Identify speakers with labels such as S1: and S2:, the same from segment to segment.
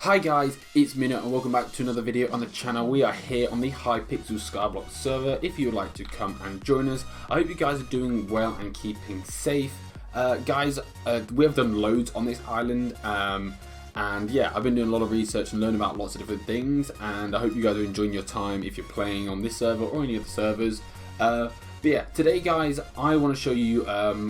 S1: Hi guys, it's Mino and welcome back to another video on the channel. We are here on the Hypixel Skyblock server. If you would like to come and join us, I hope you guys are doing well and keeping safe. Guys, we have done loads on this island, and yeah, I've been doing a lot of research and learning about lots of different things, and I hope you guys are enjoying your time if you're playing on this server or any other servers. But yeah, today guys, I want to show you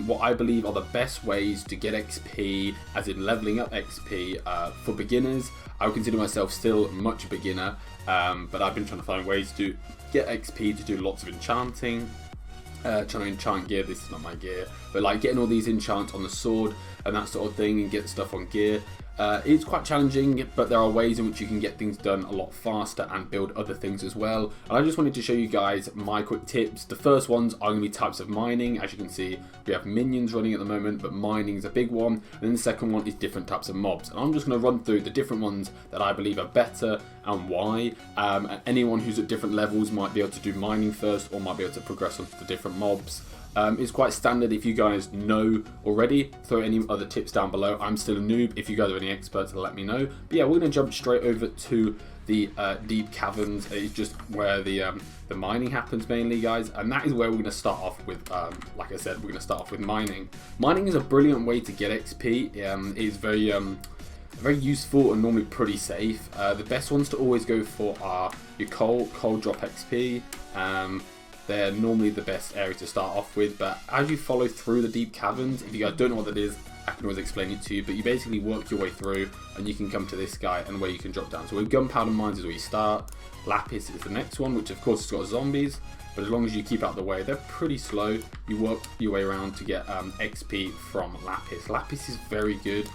S1: what I believe are the best ways to get XP, as in leveling up XP for beginners. I would consider myself still much a beginner, but I've been trying to find ways to get XP to do lots of enchanting, trying to enchant gear. This is not my gear, but like getting all these enchants on the sword and that sort of thing and get stuff on gear. It's quite challenging, but there are ways in which you can get things done a lot faster and build other things as well. And I just wanted to show you guys my quick tips. The first ones are going to be types of mining. As you can see, we have minions running at the moment, but mining is a big one. And then the second one is different types of mobs. And I'm just going to run through the different ones that I believe are better and why. Anyone who's at different levels might be able to do mining first or might be able to progress onto the different mobs. It's quite standard. If you guys know already, throw any other tips down below. I'm still a noob. If you guys are any experts, let me know. But yeah, we're going to jump straight over to the deep caverns. It's just where the mining happens mainly, guys, and that is where we're going to start off with. Like I said, we're going to start off with mining. Mining is a brilliant way to get XP. It is very useful and normally pretty safe. The best ones to always go for are your coal drop XP. They're normally the best area to start off with, but as you follow through the deep caverns, if you guys don't know what that is, I can always explain it to you, but you basically work your way through and you can come to this guy and where you can drop down. So with gunpowder mines is where you start, lapis is the next one, which of course has got zombies, but as long as you keep out of the way, they're pretty slow. You work your way around to get XP from lapis. Lapis is very good.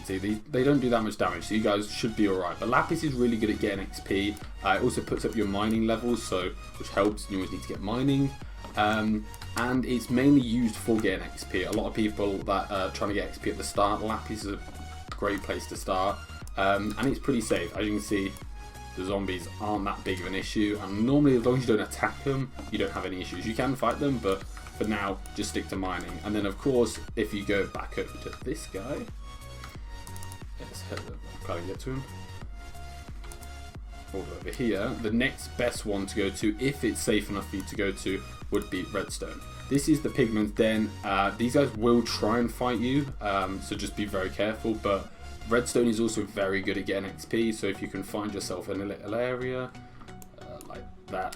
S1: See, they don't do that much damage, so you guys should be alright. But lapis is really good at getting XP. It also puts up your mining levels, which helps. You always need to get mining. And it's mainly used for getting XP. A lot of people that are trying to get XP at the start, lapis is a great place to start. And it's pretty safe. As you can see, the zombies aren't that big of an issue. And normally, as long as you don't attack them, you don't have any issues. You can fight them, but for now, just stick to mining. And then, of course, if you go back over to this guy, let's head over. Can't get to him. Over here, the next best one to go to, if it's safe enough for you to go to, would be redstone. This is the pigment's den. These guys will try and fight you, so just be very careful. But redstone is also very good at getting XP. So if you can find yourself in a little area like that,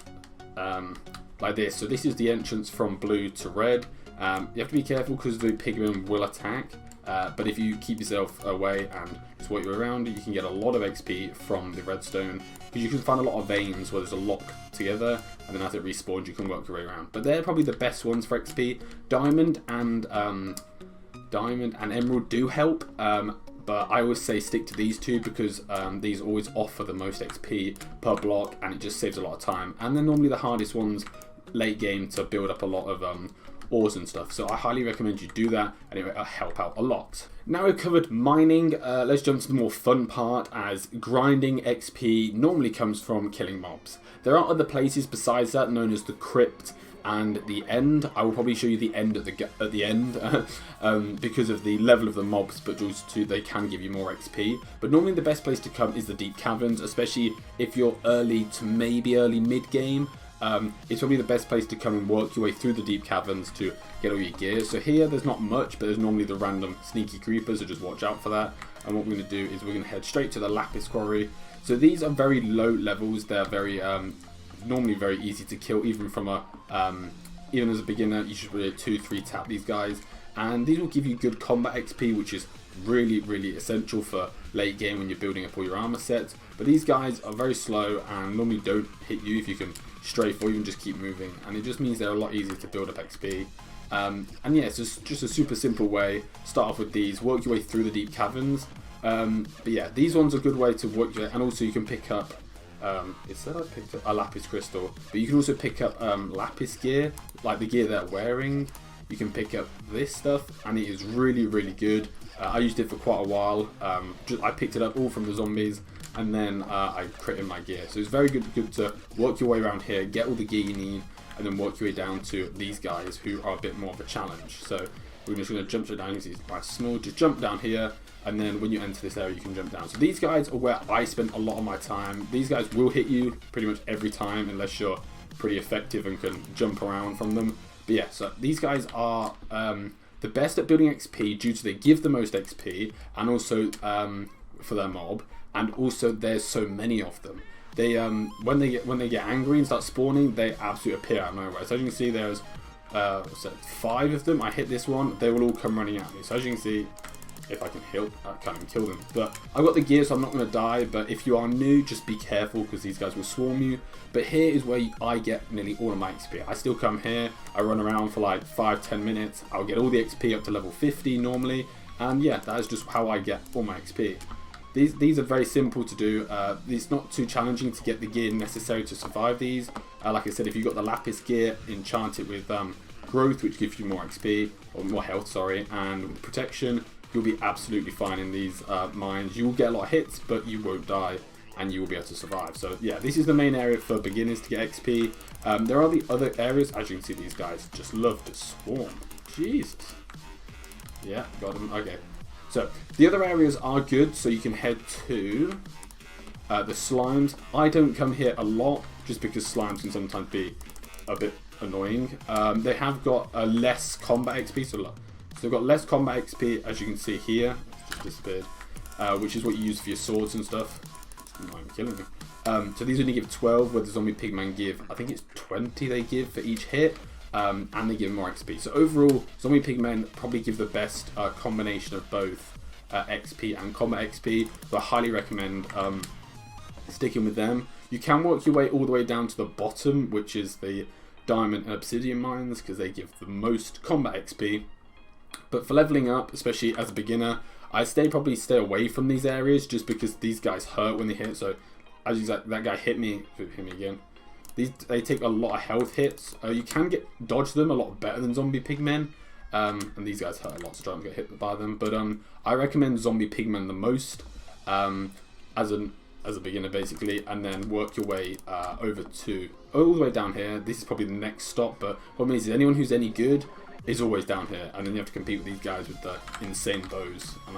S1: like this. So this is the entrance from blue to red. You have to be careful because the pigment will attack. But if you keep yourself away and just work you around, you can get a lot of XP from the redstone, because you can find a lot of veins where there's a lock together, and then as it respawns you can work your way around. But they're probably the best ones for XP. Diamond and emerald do help, but I always say stick to these two because these always offer the most XP per block, and it just saves a lot of time. And they're normally the hardest ones late game to build up a lot of ores and stuff, so I highly recommend you do that, and it will help out a lot. Now we've covered mining, let's jump to the more fun part, as grinding XP normally comes from killing mobs. There are other places besides that, known as the crypt and the end. I will probably show you the end at the end because of the level of the mobs, but also they can give you more XP. But normally the best place to come is the deep caverns, especially if you're early to maybe early mid game. It's probably the best place to come and work your way through the deep caverns to get all your gear. So here there's not much, but there's normally the random sneaky creepers, so just watch out for that. And what we're going to do is we're going to head straight to the lapis quarry. So these are very low levels. They're very normally very easy to kill, even from even as a beginner. You should really 2-3 tap these guys, and these will give you good combat XP, which is really essential for late game when you're building up all your armor sets. But these guys are very slow and normally don't hit you if you can strafe or even just keep moving, and it just means they're a lot easier to build up XP. And yeah, it's just a super simple way. Start off with these, work your way through the deep caverns. But yeah, these ones are a good way to work your, and also you can pick up it said I picked up a lapis crystal, but you can also pick up lapis gear, like the gear they're wearing. You can pick up this stuff, and it is really good. I used it for quite a while. I picked it up all from the zombies, and then I created my gear. So it's very good to work your way around here, get all the gear you need, and then work your way down to these guys who are a bit more of a challenge. So we're just going to jump straight down. This is quite small. Just jump down here, and then when you enter this area, you can jump down. So these guys are where I spend a lot of my time. These guys will hit you pretty much every time unless you're pretty effective and can jump around from them. But yeah, so these guys are the best at building XP due to they give the most XP, and also for their mob, and also there's so many of them. They when they get angry and start spawning, they absolutely appear out of nowhere. So as you can see, there's 5 of them. I hit this one, they will all come running at me. So as you can see, if I can I can't even kill them. But I've got the gear, so I'm not going to die. But if you are new, just be careful because these guys will swarm you. But here is where I get nearly all of my XP. I still come here, I run around for like 5-10 minutes. I'll get all the XP up to level 50 normally. And yeah, that is just how I get all my XP. These are very simple to do. It's not too challenging to get the gear necessary to survive these. Like I said, if you've got the lapis gear, enchant it with growth, which gives you more XP, or more health, sorry, and with protection, you'll be absolutely fine in these mines. You will get a lot of hits, but you won't die, and you will be able to survive. So yeah, this is the main area for beginners to get XP. There are the other areas. As you can see, these guys just love to swarm. Jesus. Yeah, got them. Okay. So the other areas are good, so you can head to the slimes. I don't come here a lot, just because slimes can sometimes be a bit annoying. They have got less combat XP, so they've got less combat XP, as you can see here. It's just disappeared, which is what you use for your swords and stuff. I'm not even killing them. So these only give 12, where the zombie pigmen give, I think it's 20 they give for each hit. And they give more XP. So overall, zombie pigmen probably give the best combination of both XP and combat XP. So I highly recommend sticking with them. You can work your way all the way down to the bottom, which is the diamond and obsidian mines, because they give the most combat XP. But for leveling up, especially as a beginner, I probably stay away from these areas, just because these guys hurt when they hit. So as you said, that guy hit me again. They take a lot of health hits. You can dodge them a lot better than zombie pigmen, and these guys hurt a lot, so don't get hit by them. But I recommend zombie pigmen the most as a beginner, basically, and then work your way over to all the way down here. This is probably the next stop, but what means is anyone who's any good is always down here, and then you have to compete with these guys with the insane bows, and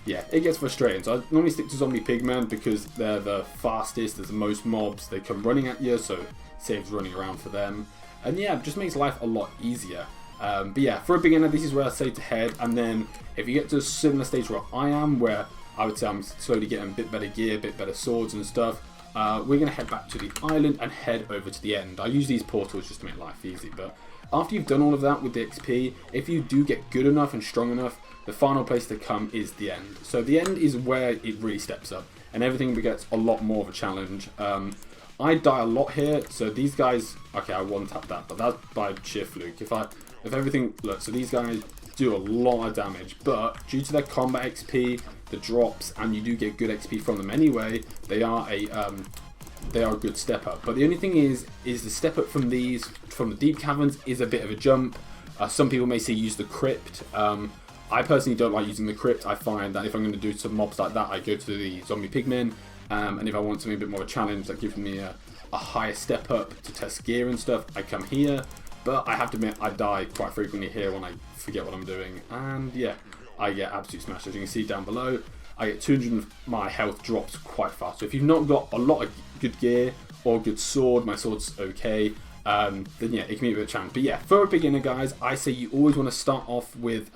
S1: yeah, it gets frustrating. So I normally stick to zombie pigmen because they're the fastest, there's the most mobs, they come running at you, so it saves running around for them. And yeah, it just makes life a lot easier. But yeah, for a beginner, this is where I say to head, and then if you get to a similar stage where I am, where I would say I'm slowly getting a bit better gear, a bit better swords and stuff, we're going to head back to the island and head over to the end. I use these portals just to make life easy, but after you've done all of that with the XP, if you do get good enough and strong enough, the final place to come is the end. So the end is where it really steps up, and everything gets a lot more of a challenge. I die a lot here, so these guys, okay, I one-tapped that, but that's by sheer fluke. If everything, look, so these guys do a lot of damage, but due to their combat XP, the drops, and you do get good XP from them anyway, they are a good step up. But the only thing is the step up from the deep caverns is a bit of a jump. Some people may say use the crypt. I personally don't like using the crypt. I find that if I'm going to do some mobs like that, I go to the zombie pigmen, and if I want something a bit more of a challenge that gives me a higher step up to test gear and stuff, I come here. But I have to admit, I die quite frequently here when I forget what I'm doing, and yeah, I get absolute smashed. As you can see down below, I get 200, my health drops quite fast. So if you've not got a lot of good gear or good sword, my sword's okay, then yeah, it can be a bit of a challenge. But yeah, for a beginner, guys, I say you always want to start off with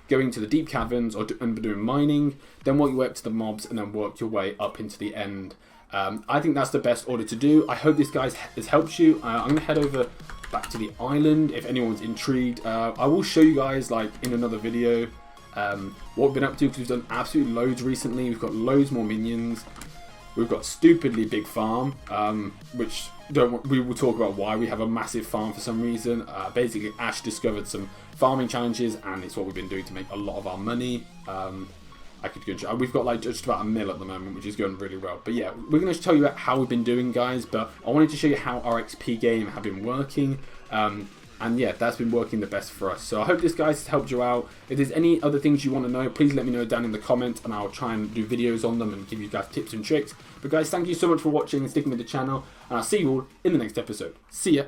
S1: going to the deep caverns and doing mining, then work your way up to the mobs, and then work your way up into the end. I think that's the best order to do. I hope this, guys, has helped you. I'm going to head over back to the island if anyone's intrigued. I will show you guys, like, in another video what we've been up to, because we've done absolutely loads recently. We've got loads more minions. We've got stupidly big farm, which we will talk about why we have a massive farm for some reason. Basically, Ash discovered some farming challenges, and it's what we've been doing to make a lot of our money. We've got like just about 1 mil at the moment, which is going really well. But yeah, we're going to tell you about how we've been doing, guys. But I wanted to show you how our XP game have been working. And yeah, that's been working the best for us. So I hope this, guys, has helped you out. If there's any other things you want to know, please let me know down in the comments, and I'll try and do videos on them and give you guys tips and tricks. But guys, thank you so much for watching and sticking with the channel, and I'll see you all in the next episode. See ya.